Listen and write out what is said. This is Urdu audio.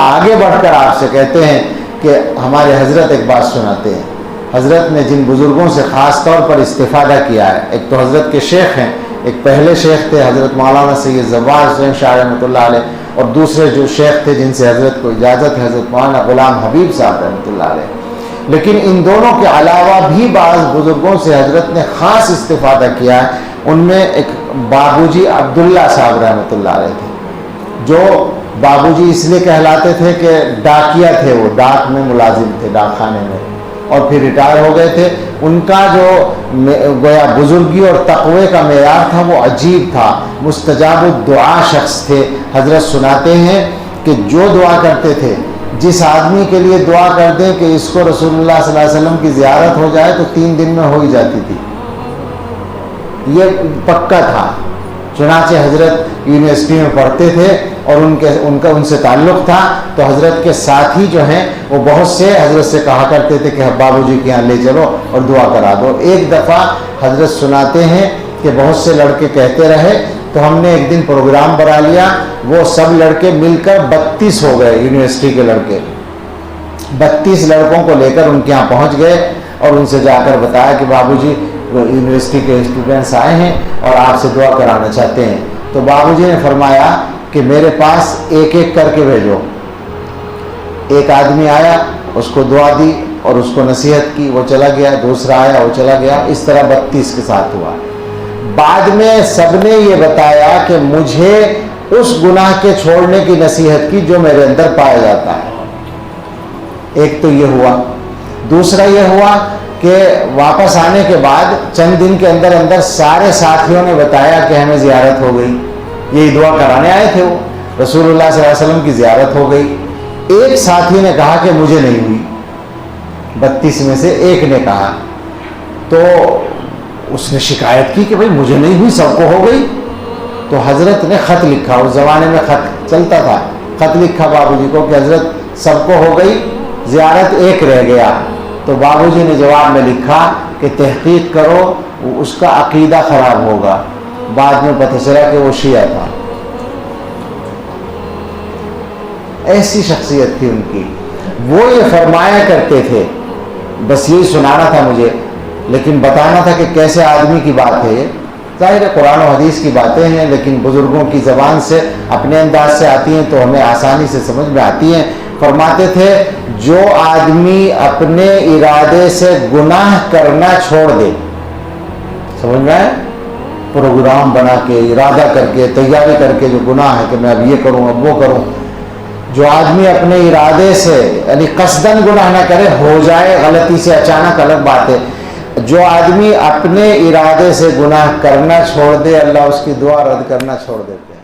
آگے بڑھ کر آپ سے کہتے ہیں کہ ہمارے حضرت ایک بات سناتے ہیں. حضرت نے جن بزرگوں سے خاص طور پر استفادہ کیا ہے، ایک تو حضرت کے شیخ ہیں، ایک پہلے شیخ تھے حضرت مولانا سید زوار حسین شاہ رحمۃ اللہ علیہ، اور دوسرے جو شیخ تھے جن سے حضرت کو اجازت ہے حضرت مولانا غلام حبیب صاحب رحمۃ اللہ علیہ. لیکن ان دونوں کے علاوہ بھی بعض بزرگوں سے حضرت نے خاص استفادہ کیا ہے. ان میں ایک بابو جی عبداللہ صاحب رحمۃ اللہ علیہ تھے، جو بابو جی اس لیے کہلاتے تھے کہ ڈاکیا تھے، وہ ڈاک میں ملازم تھے، ڈاک خانے میں، اور پھر ریٹائر ہو گئے تھے. ان کا جو گویا بزرگی اور تقوی کا معیار تھا وہ عجیب تھا، مستجاب الدعا شخص تھے. حضرت سناتے ہیں کہ جو دعا کرتے تھے، جس آدمی کے لیے دعا کر دیں کہ اس کو رسول اللہ صلی اللہ علیہ وسلم کی زیارت ہو جائے تو 3 دن میں ہو ہی جاتی تھی. یہ پکا تھا. چنانچہ حضرت یونیورسٹی میں پڑھتے تھے اور ان سے تعلق تھا، تو حضرت کے ساتھی جو ہیں وہ بہت سے حضرت سے کہا کرتے تھے کہ بابو جی کے یہاں لے چلو اور دعا کرا دو. ایک دفعہ حضرت سناتے ہیں کہ بہت سے لڑکے کہتے رہے تو ہم نے ایک دن پروگرام بنا لیا. وہ سب لڑکے مل کر 32 ہو گئے، یونیورسٹی کے لڑکے 32 لڑکوں کو لے کر ان کے یہاں پہنچ گئے اور ان سے جا کر بتایا کہ بابو جی یونیورسٹی کے اسٹوڈنٹس آئے ہیں اور آپ سے دعا کرانا چاہتے ہیں. تو بابو جی نے فرمایا کہ میرے پاس ایک ایک کر کے بھیجو. ایک آدمی آیا، اس کو دعا دی اور اس کو نصیحت کی، وہ چلا گیا. دوسرا آیا، وہ چلا گیا. اس طرح 32 کے ساتھ ہوا. بعد میں سب نے یہ بتایا کہ مجھے اس گناہ کے چھوڑنے کی نصیحت کی جو میرے اندر پایا جاتا ہے. ایک تو یہ ہوا. دوسرا یہ ہوا کہ واپس آنے کے بعد چند دن کے اندر اندر سارے ساتھیوں نے بتایا کہ ہمیں زیارت ہو گئی. یہی دعا کرانے آئے تھے، وہ رسول اللہ صلی اللہ علیہ وسلم کی زیارت ہو گئی. ایک ساتھی نے کہا کہ مجھے نہیں ہوئی. 32 میں سے ایک نے کہا. تو اس نے شکایت کی کہ بھئی مجھے نہیں ہوئی، سب کو ہو گئی. تو حضرت نے خط لکھا، اس زمانے میں خط چلتا تھا. خط لکھا بابو جی کو کہ حضرت سب کو ہو گئی، زیارت ایک رہ گیا. تو بابو جی نے جواب میں لکھا کہ تحقیق کرو، اس کا عقیدہ خراب ہوگا. بعد میں پتہ چلا کہ وہ شیعہ تھا. ایسی شخصیت تھی ان کی. وہ یہ فرمایا کرتے تھے، بس یہی سنانا تھا مجھے، لیکن بتانا تھا کہ کیسے آدمی کی بات ہے. یہ ظاہر ہے قرآن و حدیث کی باتیں ہیں، لیکن بزرگوں کی زبان سے اپنے انداز سے آتی ہیں تو ہمیں آسانی سے سمجھ میں آتی ہیں. فرماتے تھے جو آدمی اپنے ارادے سے گناہ کرنا چھوڑ دے، سمجھ میں آئے، پروگرام بنا کے ارادہ کر کے تیاری کر کے جو گناہ ہے کہ میں اب یہ کروں اب وہ کروں، جو آدمی اپنے ارادے سے یعنی قصدن گناہ نہ کرے، ہو جائے غلطی سے اچانک الگ بات ہے. جو آدمی اپنے ارادے سے گناہ کرنا چھوڑ دے، اللہ اس کی دعا رد کرنا چھوڑ دیتے ہیں.